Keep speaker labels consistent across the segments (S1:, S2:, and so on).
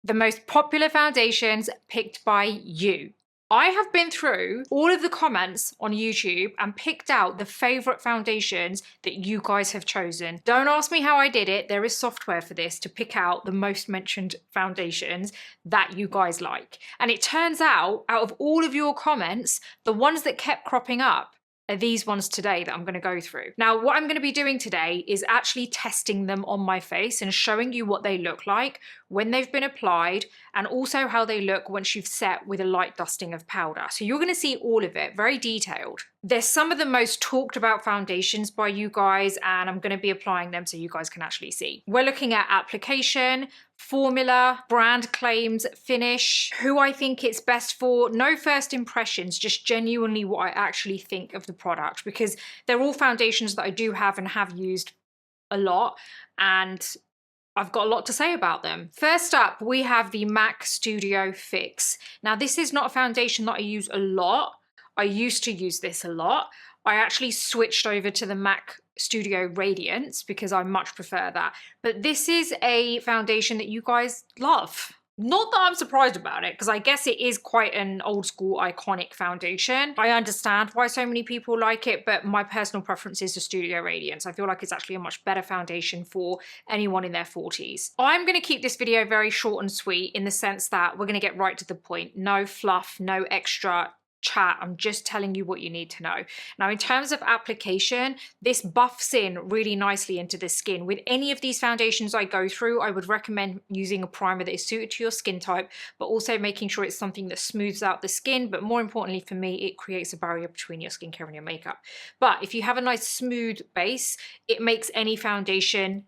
S1: the most popular foundations picked by you. I have been through all of the comments on YouTube and picked out the favorite foundations that you guys have chosen. Don't ask me how I did it. There is software for this to pick out the most mentioned foundations that you guys like. And it turns out of all of your comments, the ones that kept cropping up are these ones today that I'm going to go through. Now, what I'm going to be doing today is actually testing them on my face and showing you what they look like when they've been applied, and also how they look once you've set with a light dusting of powder. So you're going to see all of it, very detailed. They're some of the most talked about foundations by you guys, and I'm going to be applying them so you guys can actually see. We're looking at application, formula, brand claims, finish, who I think it's best for, no first impressions, just genuinely what I actually think of the product, because they're all foundations that I do have and have used a lot, and I've got a lot to say about them. First up, we have the MAC Studio Fix. Now, this is not a foundation that I use a lot. I used to use this a lot. I actually switched over to the MAC Studio Radiance because I much prefer that. But this is a foundation that you guys love. Not that I'm surprised about it, because I guess it is quite an old school iconic foundation. I understand why so many people like it, but my personal preference is the Studio Radiance. I feel like it's actually a much better foundation for anyone in their 40s. I'm going to keep this video very short and sweet in the sense that we're going to get right to the point. No fluff, no extra chat. I'm just telling you what you need to know. Now, in terms of application, this buffs in really nicely into the skin. With any of these foundations I go through, I would recommend using a primer that is suited to your skin type, but also making sure it's something that smooths out the skin. But more importantly for me, it creates a barrier between your skincare and your makeup. But if you have a nice smooth base, it makes any foundation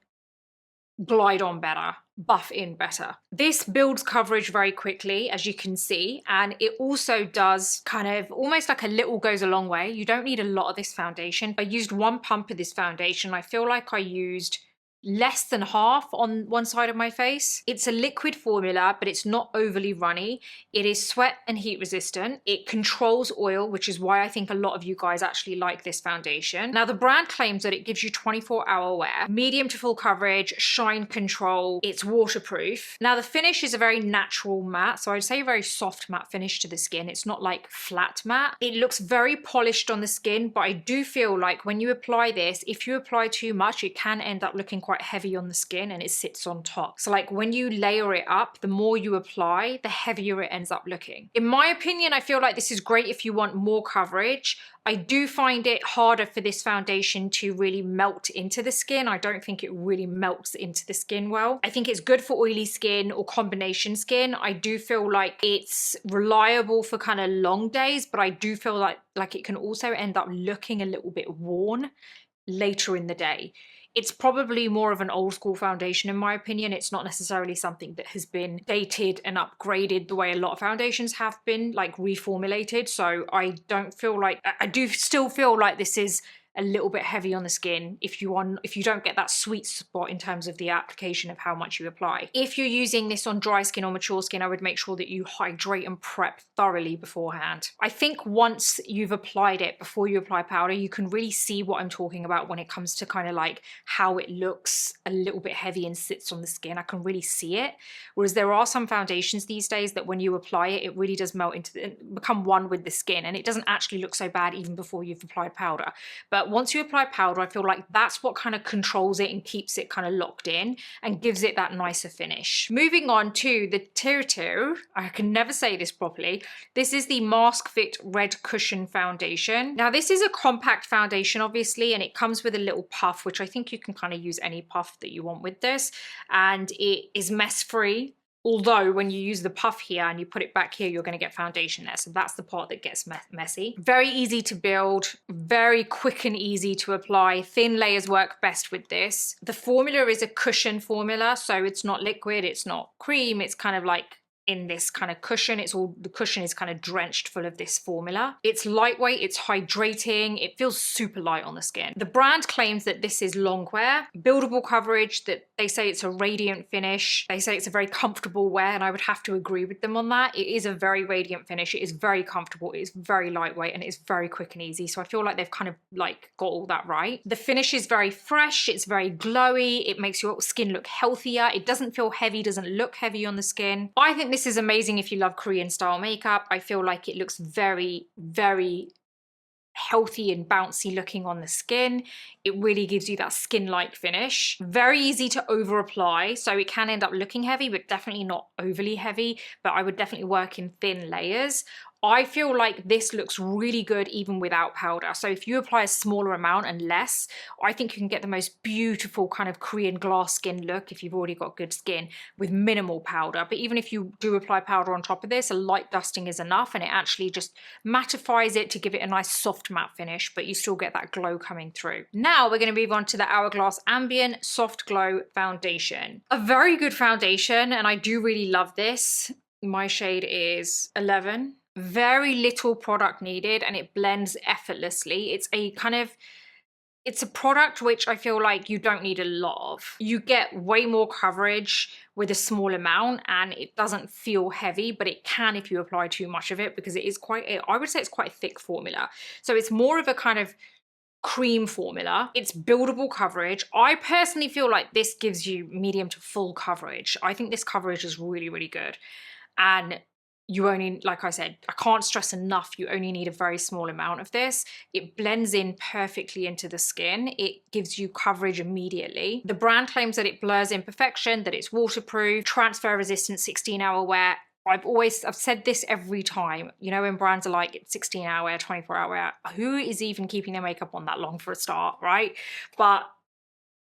S1: glide on better, buff in better. This builds coverage very quickly, as you can see, and it also does kind of almost like a little goes a long way. You don't need a lot of this foundation. I used one pump of this foundation. I feel like I used less than half on one side of my face. It's a liquid formula, but it's not overly runny. It is sweat and heat resistant. It controls oil, which is why I think a lot of you guys actually like this foundation. Now, the brand claims that it gives you 24-hour wear, medium to full coverage, shine control, it's waterproof. Now, the finish is a very natural matte, so I'd say a very soft matte finish to the skin. It's not like flat matte. It looks very polished on the skin, but I do feel like when you apply this, if you apply too much, it can end up looking quite heavy on the skin and it sits on top. So like when you layer it up, the more you apply, the heavier it ends up looking. In my opinion, I feel like this is great if you want more coverage. I do find it harder for this foundation to really melt into the skin. I don't think it really melts into the skin well. I think it's good for oily skin or combination skin. I do feel like it's reliable for kind of long days, but I do feel like it can also end up looking a little bit worn later in the day. It's probably more of an old school foundation in my opinion. It's not necessarily something that has been dated and upgraded the way a lot of foundations have been, like reformulated. So I don't feel like, I do still feel like this is a little bit heavy on the skin if you don't get that sweet spot in terms of the application of how much you apply. If you're using this on dry skin or mature skin, I would make sure that you hydrate and prep thoroughly beforehand. I think once you've applied it, before you apply powder, you can really see what I'm talking about when it comes to kind of like how it looks a little bit heavy and sits on the skin. I can really see it. Whereas there are some foundations these days that when you apply it, it really does melt into become one with the skin, and it doesn't actually look so bad even before you've applied powder. But once you apply powder, I feel like that's what kind of controls it and keeps it kind of locked in and gives it that nicer finish. Moving on to the TIRTIR, I can never say this properly. This is the Mask Fit Red Cushion Foundation. Now, this is a compact foundation, obviously, and it comes with a little puff, which I think you can kind of use any puff that you want with this. And it is mess-free. Although when you use the puff here and you put it back here, you're going to get foundation there. So that's the part that gets messy. Very easy to build, very quick and easy to apply. Thin layers work best with this. The formula is a cushion formula, so it's not liquid, it's not cream, it's kind of like in this kind of cushion. The cushion is kind of drenched full of this formula. It's lightweight, it's hydrating, it feels super light on the skin. The brand claims that this is long wear, buildable coverage, that they say it's a radiant finish. They say it's a very comfortable wear, and I would have to agree with them on that. It is a very radiant finish. It is very comfortable. It is very lightweight, and it's very quick and easy. So I feel like they've kind of like got all that right. The finish is very fresh. It's very glowy. It makes your skin look healthier. It doesn't feel heavy, doesn't look heavy on the skin. I think this is amazing if you love Korean style makeup. I feel like it looks very, very healthy and bouncy looking on the skin. It really gives you that skin-like finish. Very easy to over apply, so it can end up looking heavy, but definitely not overly heavy. But I would definitely work in thin layers. I feel like this looks really good even without powder. So if you apply a smaller amount and less, I think you can get the most beautiful kind of Korean glass skin look if you've already got good skin with minimal powder. But even if you do apply powder on top of this, a light dusting is enough, and it actually just mattifies it to give it a nice soft matte finish, but you still get that glow coming through. Now we're going to move on to the Hourglass Ambient Soft Glow Foundation. A very good foundation, and I do really love this. My shade is 11. Very little product needed, and it blends effortlessly. It's a product which I feel like you don't need a lot of. You get way more coverage with a small amount, and it doesn't feel heavy, but it can if you apply too much of it, because it is I would say it's quite a thick formula. So it's more of a kind of cream formula. It's buildable coverage. I personally feel like this gives you medium to full coverage. I think this coverage is really, really good. And you only, like I said, I can't stress enough, you only need a very small amount of this. It blends in perfectly into the skin. It gives you coverage immediately. The brand claims that it blurs imperfection, that it's waterproof, transfer resistant, 16-hour wear. I've said this every time, you know, when brands are like 16-hour wear, 24-hour wear, who is even keeping their makeup on that long for a start, right? But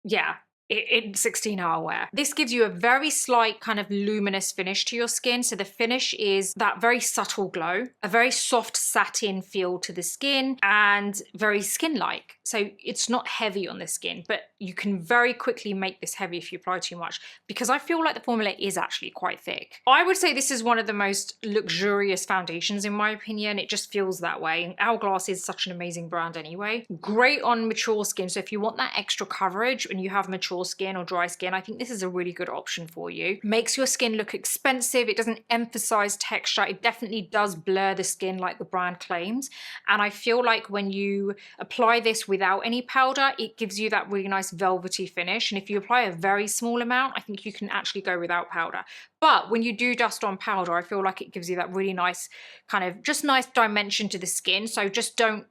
S1: yeah, in 16-hour wear. This gives you a very slight kind of luminous finish to your skin. So the finish is that very subtle glow, a very soft satin feel to the skin, and very skin-like. So it's not heavy on the skin, but you can very quickly make this heavy if you apply too much, because I feel like the formula is actually quite thick. I would say this is one of the most luxurious foundations in my opinion. It just feels that way. And Hourglass is such an amazing brand anyway. Great on mature skin. So if you want that extra coverage and you have mature skin or dry skin, I think this is a really good option for you. Makes your skin look expensive. It doesn't emphasize texture. It definitely does blur the skin like the brand claims. And I feel like when you apply this without any powder, it gives you that really nice velvety finish. And if you apply a very small amount, I think you can actually go without powder. But when you do dust on powder, I feel like it gives you that really nice kind of just nice dimension to the skin. So just don't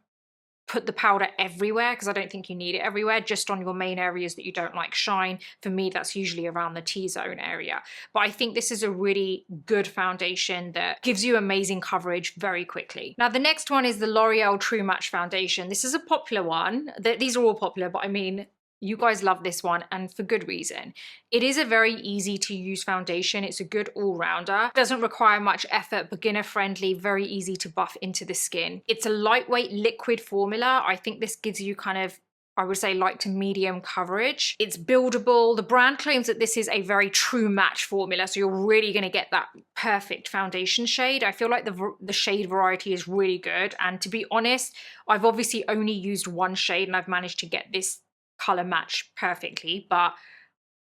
S1: put the powder everywhere, because I don't think you need it everywhere, just on your main areas that you don't like shine. For me, that's usually around the T-zone area. But I think this is a really good foundation that gives you amazing coverage very quickly. Now, the next one is the L'Oreal True Match Foundation. This is a popular one. These are all popular, but I mean, you guys love this one, and for good reason. It is a very easy to use foundation. It's a good all-rounder. Doesn't require much effort, beginner friendly, very easy to buff into the skin. It's a lightweight liquid formula. I think this gives you kind of, I would say, light to medium coverage. It's buildable. The brand claims that this is a very true match formula, so you're really going to get that perfect foundation shade. I feel like the shade variety is really good, and to be honest, I've obviously only used one shade and I've managed to get this color match perfectly, but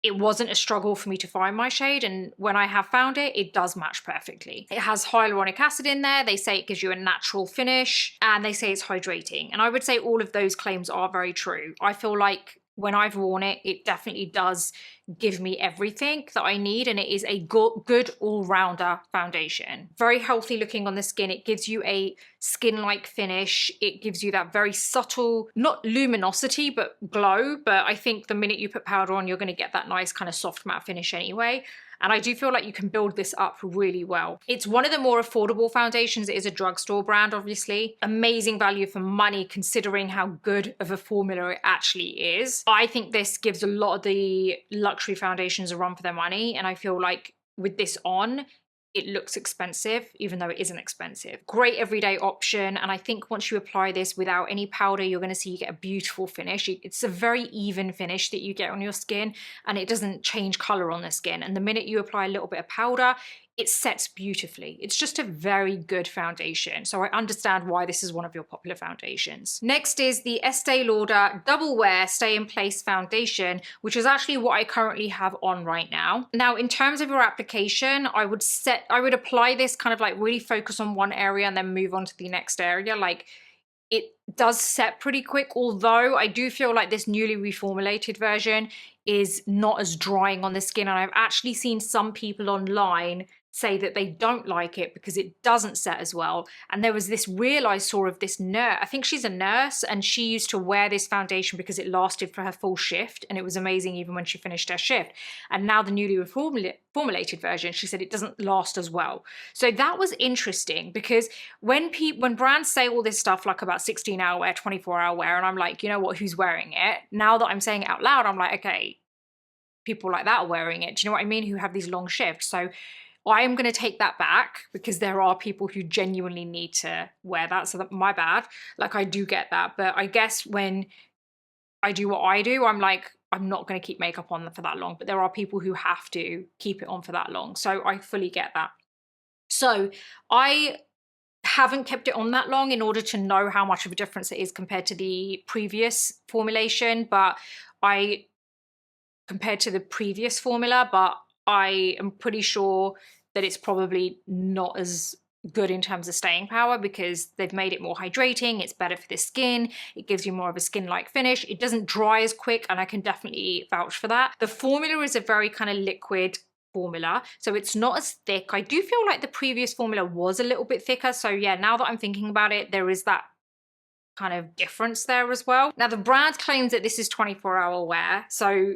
S1: it wasn't a struggle for me to find my shade, and when I have found it, it does match perfectly. It has hyaluronic acid in there. They say it gives you a natural finish, and they say it's hydrating. And I would say all of those claims are very true. I feel like when I've worn it, it definitely does give me everything that I need, and it is a good all-rounder foundation. Very healthy looking on the skin. It gives you a skin-like finish. It gives you that very subtle, not luminosity, but glow. But I think the minute you put powder on, you're going to get that nice kind of soft matte finish anyway. And I do feel like you can build this up really well. It's one of the more affordable foundations. It is a drugstore brand, obviously. Amazing value for money considering how good of a formula it actually is. I think this gives a lot of the luxury foundations a run for their money. And I feel like with this on, it looks expensive, even though it isn't expensive. Great everyday option. And I think once you apply this without any powder, you're gonna see you get a beautiful finish. It's a very even finish that you get on your skin, and it doesn't change color on the skin. And the minute you apply a little bit of powder, it sets beautifully. It's just a very good foundation. So I understand why this is one of your popular foundations. Next is the Estée Lauder Double Wear Stay in Place Foundation, which is actually what I currently have on right now. Now, in terms of your application, I would apply this kind of like really focus on one area and then move on to the next area. Like, it does set pretty quick, although I do feel like this newly reformulated version is not as drying on the skin. And I've actually seen some people online say that they don't like it because it doesn't set as well. And there was this reel I saw of this nurse, I think she's a nurse, and she used to wear this foundation because it lasted for her full shift, and it was amazing even when she finished her shift. And now the newly reformulated version, she said it doesn't last as well. So that was interesting, because when brands say all this stuff like about 16-hour wear, 24-hour wear, and I'm like, you know what, who's wearing it? Now that I'm saying it out loud, I'm like, okay, people like that are wearing it. Do you know what I mean? Who have these long shifts. So I am going to take that back, because there are people who genuinely need to wear that. So that, my bad. Like, I do get that. But I guess when I do what I do, I'm like, I'm not going to keep makeup on for that long. But there are people who have to keep it on for that long. So I fully get that. So I haven't kept it on that long in order to know how much of a difference it is compared to the previous formulation. But compared to the previous formula, but I am pretty sure that it's probably not as good in terms of staying power, because they've made it more hydrating, it's better for the skin, it gives you more of a skin-like finish, it doesn't dry as quick, and I can definitely vouch for that. The formula is a very kind of liquid formula, so it's not as thick. I do feel like the previous formula was a little bit thicker, so yeah, now that I'm thinking about it, there is that kind of difference there as well. Now, the brand claims that this is 24-hour wear, so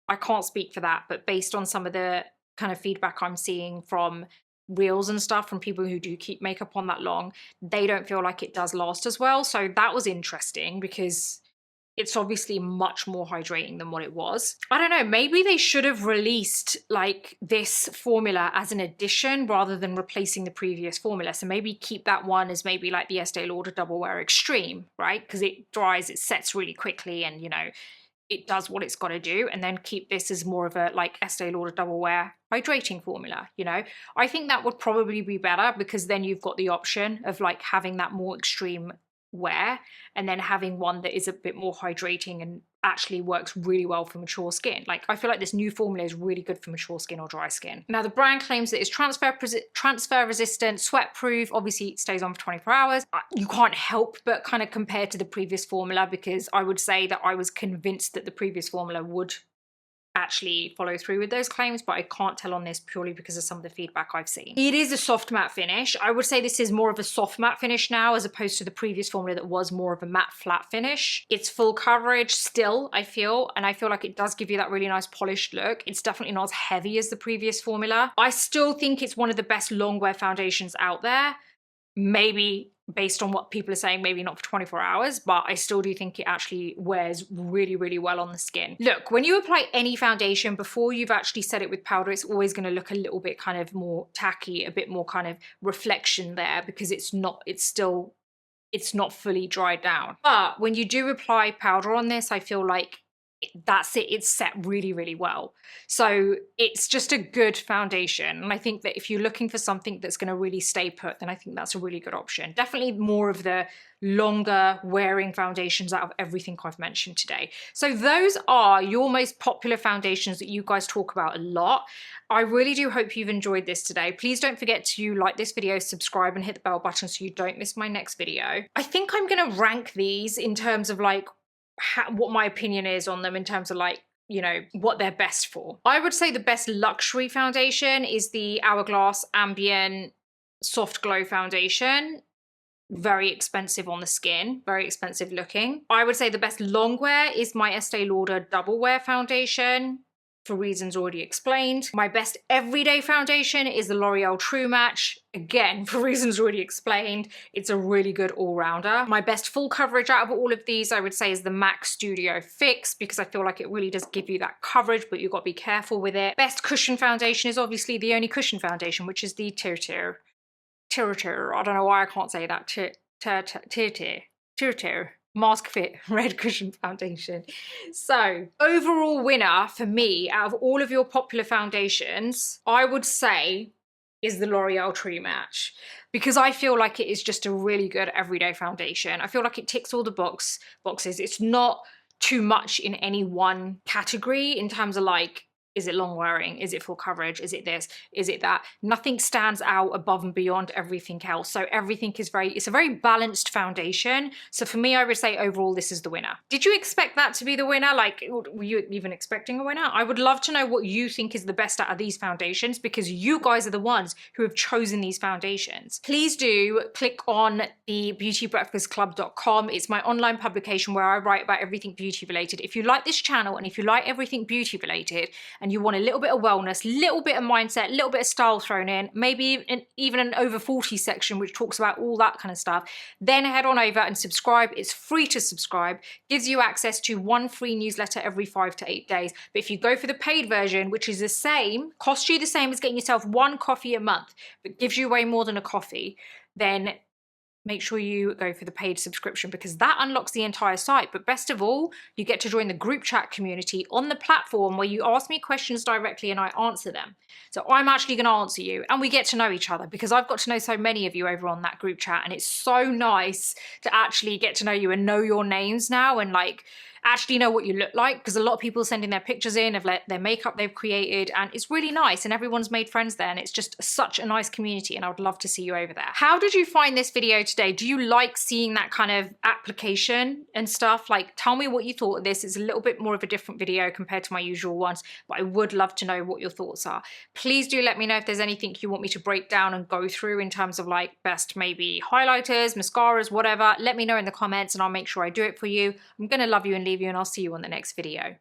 S1: I can't speak for that, but based on some of the kind of feedback I'm seeing from reels and stuff from people who do keep makeup on that long, they don't feel like it does last as well. So that was interesting, because it's obviously much more hydrating than what it was. I don't know, maybe they should have released like this formula as an addition rather than replacing the previous formula. So maybe keep that one as maybe like the Estée Lauder Double Wear Extreme, right? Because it dries, it sets really quickly, and you know, it does what it's got to do, and then keep this as more of a like Estée Lauder Double Wear hydrating formula, you know? I think that would probably be better, because then you've got the option of like having that more extreme wear and then having one that is a bit more hydrating and actually works really well for mature skin. Like, I feel like this new formula is really good for mature skin or dry skin. Now, the brand claims that it's transfer resistant, sweat proof, obviously it stays on for 24 hours. You can't help but kind of compare to the previous formula, because I would say that I was convinced that the previous formula would actually follow through with those claims, but I can't tell on this purely because of some of the feedback I've seen. It is a soft matte finish. I would say this is more of a soft matte finish now, as opposed to the previous formula that was more of a matte flat finish. It's full coverage still, I feel, and I feel like it does give you that really nice polished look. It's definitely not as heavy as the previous formula. I still think it's one of the best long wear foundations out there. Maybe based on what people are saying, maybe not for 24 hours, but I still do think it actually wears really, really well on the skin. Look, when you apply any foundation, before you've actually set it with powder, it's always going to look a little bit kind of more tacky, a bit more kind of reflection there, because it's not fully dried down. But when you do apply powder on this, I feel like that's it, it's set really, really well. So it's just a good foundation, and I think that if you're looking for something that's going to really stay put, then I think that's a really good option. Definitely more of the longer wearing foundations out of everything I've mentioned today. So those are your most popular foundations that you guys talk about a lot. I really do hope you've enjoyed this today. Please don't forget to like this video, subscribe, and hit the bell button so you don't miss my next video. I think I'm going to rank these in terms of like what my opinion is on them, in terms of like, you know, what they're best for. I would say the best luxury foundation is the Hourglass Ambient Soft Glow foundation. Very expensive on the skin, very expensive looking. I would say the best long wear is my Estée Lauder Double Wear foundation, for reasons already explained. My best everyday foundation is the L'Oreal True Match. Again, for reasons already explained, it's a really good all-rounder. My best full coverage out of all of these, I would say, is the MAC Studio Fix, because I feel like it really does give you that coverage, but you've got to be careful with it. Best cushion foundation is obviously the only cushion foundation, which is the TIRTIR. I don't know why I can't say that. TIRTIR Mask Fit Red Cushion Foundation. So, overall winner for me, out of all of your popular foundations, I would say is the L'Oreal True Match, because I feel like it is just a really good everyday foundation. I feel like it ticks all the boxes. It's not too much in any one category in terms of like, is it long wearing? Is it full coverage? Is it this? Is it that? Nothing stands out above and beyond everything else. So everything is it's a very balanced foundation. So for me, I would say overall, this is the winner. Did you expect that to be the winner? Like, were you even expecting a winner? I would love to know what you think is the best out of these foundations, because you guys are the ones who have chosen these foundations. Please do click on the beautybreakfastclub.com. It's my online publication where I write about everything beauty related. If you like this channel and if you like everything beauty related, and you want a little bit of wellness, little bit of mindset, little bit of style thrown in, maybe even an over 40 section which talks about all that kind of stuff, then head on over and subscribe. It's free to subscribe, gives you access to one free newsletter every 5 to 8 days. But if you go for the paid version, which is the same, costs you the same as getting yourself one coffee a month, but gives you way more than a coffee, then make sure you go for the paid subscription, because that unlocks the entire site. But best of all, you get to join the group chat community on the platform where you ask me questions directly and I answer them. So I'm actually going to answer you, and we get to know each other, because I've got to know so many of you over on that group chat, and it's so nice to actually get to know you and know your names now, and like actually know what you look like, because a lot of people are sending their pictures in of their makeup they've created, and it's really nice, and everyone's made friends there, and it's just such a nice community, and I would love to see you over there. How did you find this video today? Do you like seeing that kind of application and stuff? Like, tell me what you thought of this. It's a little bit more of a different video compared to my usual ones, but I would love to know what your thoughts are. Please do let me know if there's anything you want me to break down and go through in terms of like best maybe highlighters, mascaras, whatever. Let me know in the comments and I'll make sure I do it for you. I'm gonna love you and leave you, and I'll see you on the next video.